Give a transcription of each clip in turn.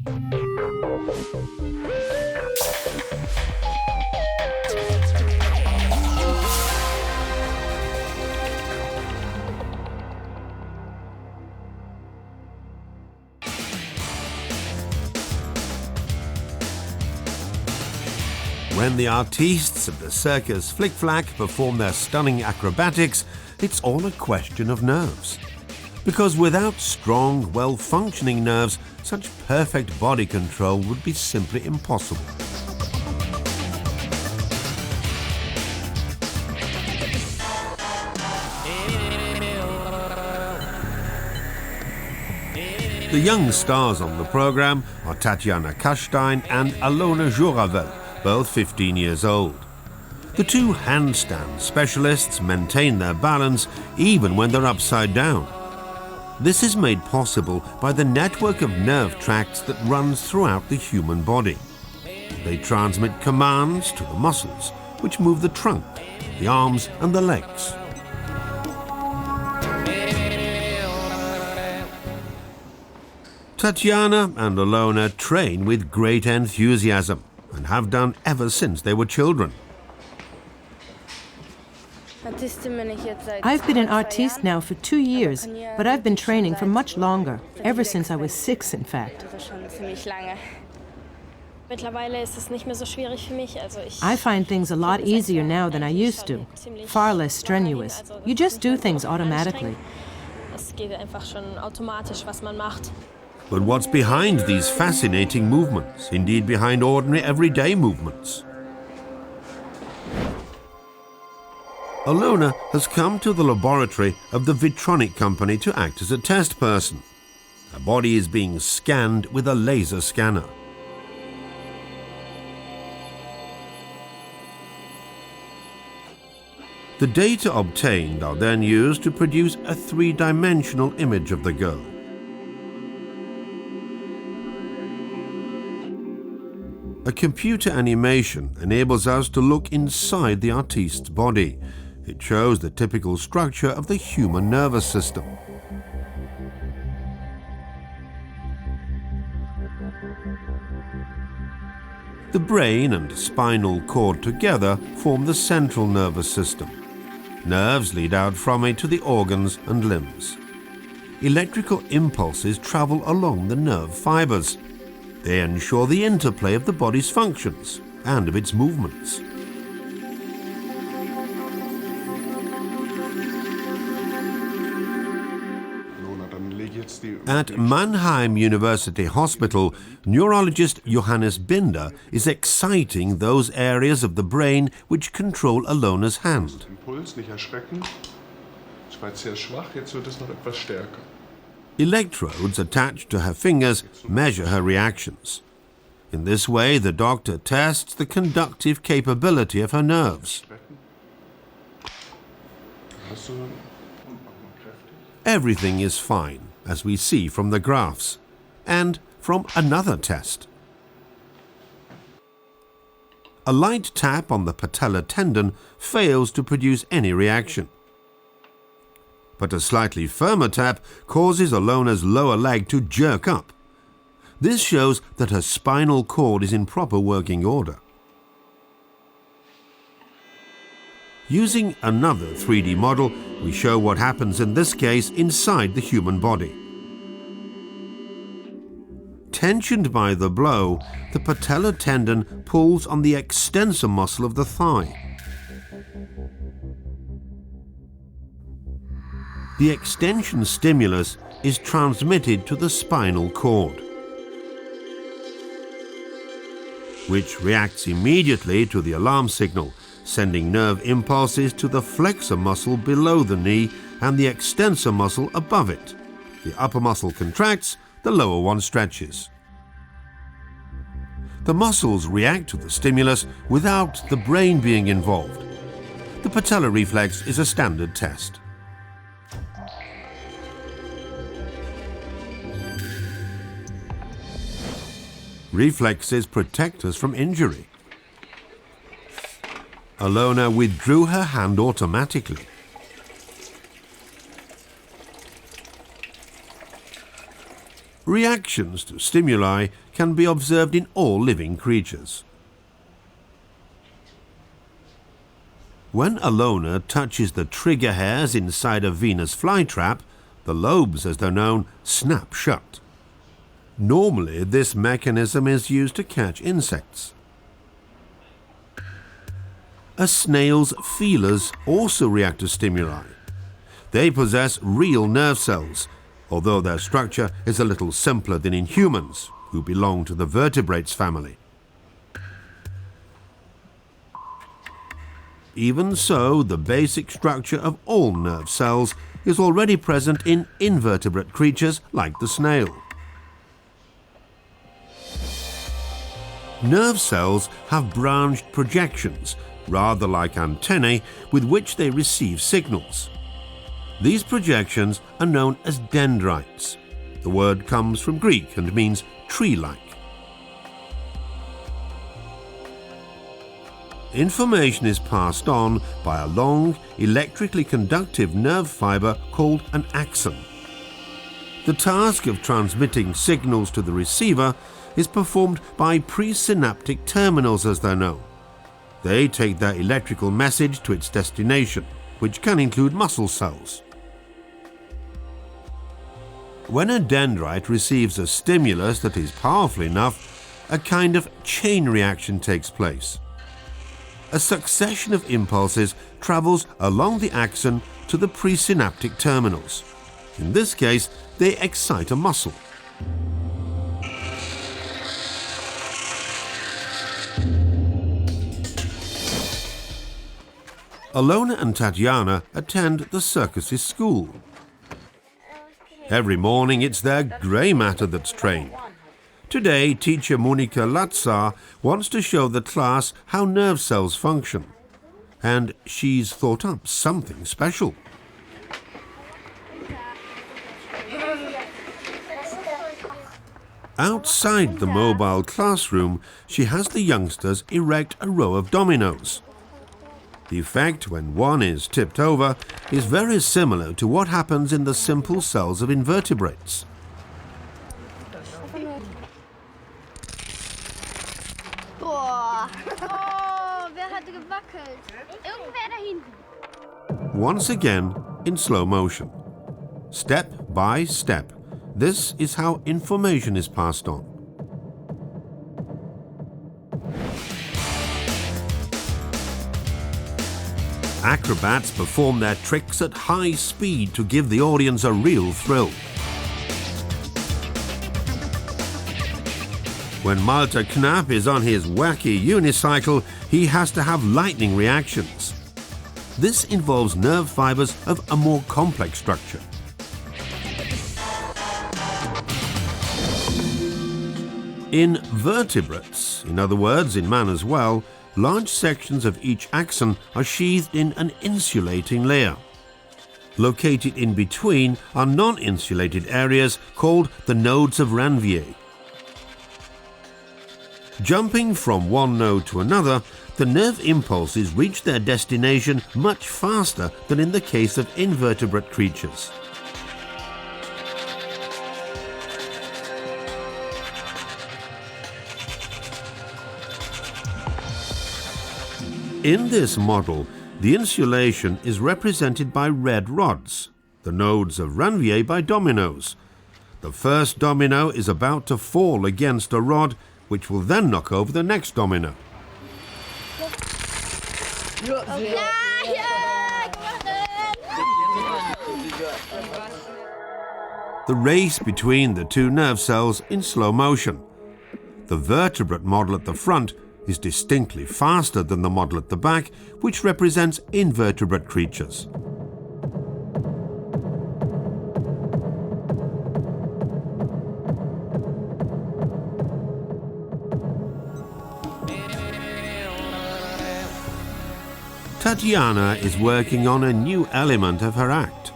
When the artistes of the Circus FlicFlac perform their stunning acrobatics, it's all a question of nerves. Because without strong, well-functioning nerves, such perfect body control would be simply impossible. The young stars on the program are Tatjana Kastein and Alona Jouravel, both 15 years old. The two handstand specialists maintain their balance even when they're upside down. This is made possible by the network of nerve tracts that runs throughout the human body. They transmit commands to the muscles, which move the trunk, the arms and the legs. Tatjana and Alona train with great enthusiasm and have done ever since they were children. I've been an artiste now for 2 years, but I've been training for much longer, ever since I was 6, in fact. I find things a lot easier now than I used to, far less strenuous. You just do things automatically. But what's behind these fascinating movements, indeed behind ordinary everyday movements? Alona has come to the laboratory of the Vitronic company to act as a test person. Her body is being scanned with a laser scanner. The data obtained are then used to produce a three-dimensional image of the girl. A computer animation enables us to look inside the artiste's body. It shows the typical structure of the human nervous system. The brain and spinal cord together form the central nervous system. Nerves lead out from it to the organs and limbs. Electrical impulses travel along the nerve fibers. They ensure the interplay of the body's functions and of its movements. At Mannheim University Hospital, neurologist Johannes Binder is exciting those areas of the brain which control Alona's hand. Electrodes attached to her fingers measure her reactions. In this way, the doctor tests the conductive capability of her nerves. Everything is fine, as we see from the graphs, and from another test. A light tap on the patellar tendon fails to produce any reaction. But a slightly firmer tap causes Alona's lower leg to jerk up. This shows that her spinal cord is in proper working order. Using another 3D model, we show what happens in this case inside the human body. Tensioned by the blow, the patellar tendon pulls on the extensor muscle of the thigh. The extension stimulus is transmitted to the spinal cord, which reacts immediately to the alarm signal, sending nerve impulses to the flexor muscle below the knee and the extensor muscle above it. The upper muscle contracts, the lower one stretches. The muscles react to the stimulus without the brain being involved. The patellar reflex is a standard test. Reflexes protect us from injury. Alona withdrew her hand automatically. Reactions to stimuli can be observed in all living creatures. When a loner touches the trigger hairs inside a Venus flytrap, the lobes, as they're known, snap shut. Normally, this mechanism is used to catch insects. A snail's feelers also react to stimuli. They possess real nerve cells, although their structure is a little simpler than in humans, who belong to the vertebrates family. Even so, the basic structure of all nerve cells is already present in invertebrate creatures like the snail. Nerve cells have branched projections, rather like antennae, with which they receive signals. These projections are known as dendrites. The word comes from Greek and means tree-like. Information is passed on by a long, electrically conductive nerve fiber called an axon. The task of transmitting signals to the receiver is performed by presynaptic terminals, as they're known. They take their electrical message to its destination, which can include muscle cells. When a dendrite receives a stimulus that is powerful enough, a kind of chain reaction takes place. A succession of impulses travels along the axon to the presynaptic terminals. In this case, they excite a muscle. Alona and Tatiana attend the Circus's school. Every morning it's their grey matter that's trained. Today, teacher Monika Latsar wants to show the class how nerve cells function. And she's thought up something special. Outside the mobile classroom, she has the youngsters erect a row of dominoes. The effect, when one is tipped over, is very similar to what happens in the simple cells of invertebrates. Once again, in slow motion. Step by step, this is how information is passed on. Acrobats perform their tricks at high speed to give the audience a real thrill. When Malte Knapp is on his wacky unicycle, he has to have lightning reactions. This involves nerve fibers of a more complex structure. In vertebrates, in other words, in man as well, large sections of each axon are sheathed in an insulating layer. Located in between are non-insulated areas called the nodes of Ranvier. Jumping from one node to another, the nerve impulses reach their destination much faster than in the case of invertebrate creatures. In this model, the insulation is represented by red rods, the nodes of Ranvier by dominoes. The first domino is about to fall against a rod, which will then knock over the next domino. The race between the two nerve cells in slow motion. The vertebrate model at the front is distinctly faster than the model at the back, which represents invertebrate creatures. Tatiana is working on a new element of her act.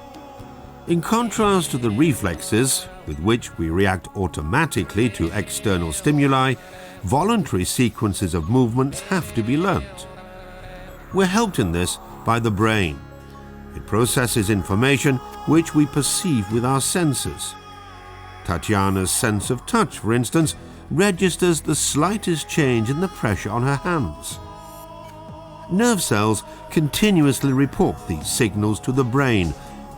In contrast to the reflexes, with which we react automatically to external stimuli, voluntary sequences of movements have to be learnt. We're helped in this by the brain. It processes information which we perceive with our senses. Tatiana's sense of touch, for instance, registers the slightest change in the pressure on her hands. Nerve cells continuously report these signals to the brain,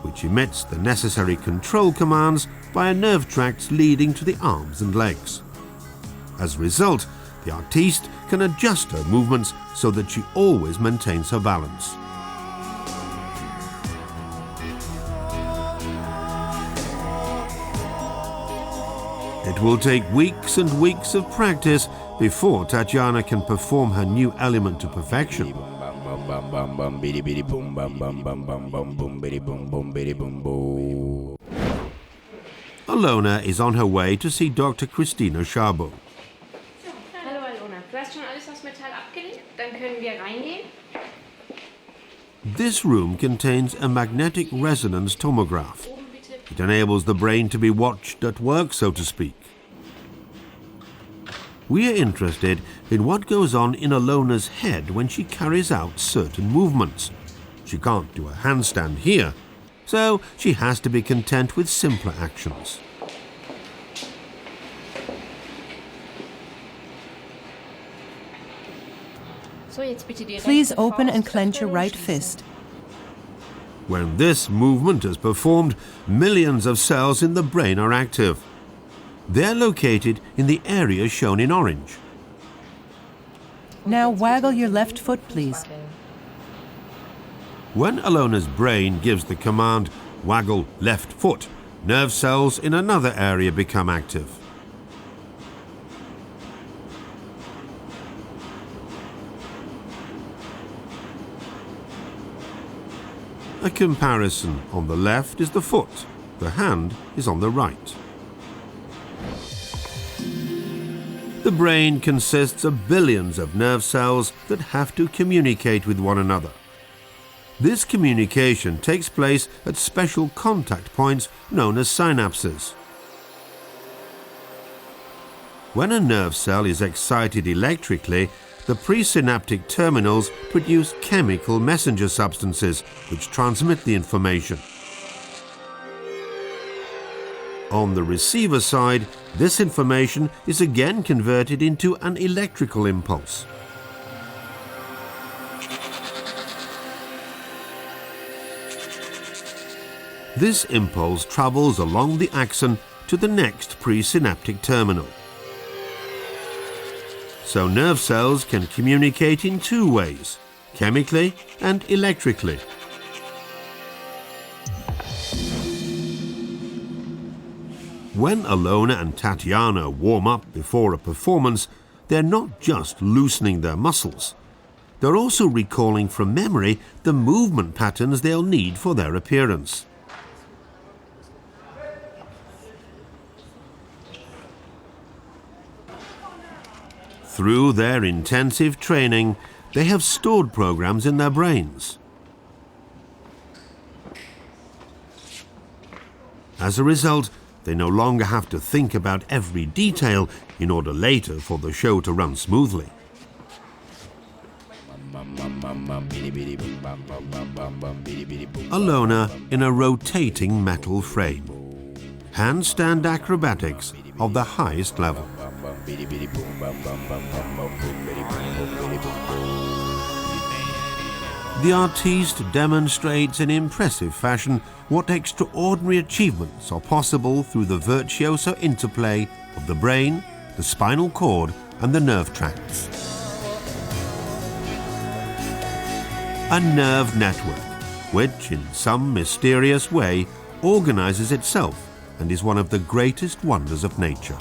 which emits the necessary control commands via nerve tracts leading to the arms and legs. As a result, the artiste can adjust her movements so that she always maintains her balance. It will take weeks and weeks of practice before Tatiana can perform her new element to perfection. Alona is on her way to see Dr. Christina Szabo. Hallo Alona, du hast schon alles aus Metall abgelegt? Dann können wir reingehen. This room contains a magnetic resonance tomograph. It enables the brain to be watched at work, so to speak. We are interested in what goes on in Alona's head when she carries out certain movements. She can't do a handstand here, so she has to be content with simpler actions. Please open and clench your right fist. When this movement is performed, millions of cells in the brain are active. They're located in the area shown in orange. Now waggle your left foot, please. When Alona's brain gives the command, waggle left foot, nerve cells in another area become active. A comparison: on the left is the foot, the hand is on the right. The brain consists of billions of nerve cells that have to communicate with one another. This communication takes place at special contact points known as synapses. When a nerve cell is excited electrically, the presynaptic terminals produce chemical messenger substances which transmit the information. On the receiver side, this information is again converted into an electrical impulse. This impulse travels along the axon to the next presynaptic terminal. So nerve cells can communicate in two ways: chemically and electrically. When Alona and Tatiana warm up before a performance, they're not just loosening their muscles. They're also recalling from memory the movement patterns they'll need for their appearance. Through their intensive training, they have stored programs in their brains. As a result, they no longer have to think about every detail in order later for the show to run smoothly. Alona in a rotating metal frame. Handstand acrobatics of the highest level. The artiste demonstrates in impressive fashion what extraordinary achievements are possible through the virtuoso interplay of the brain, the spinal cord, and the nerve tracts. A nerve network, which in some mysterious way organizes itself and is one of the greatest wonders of nature.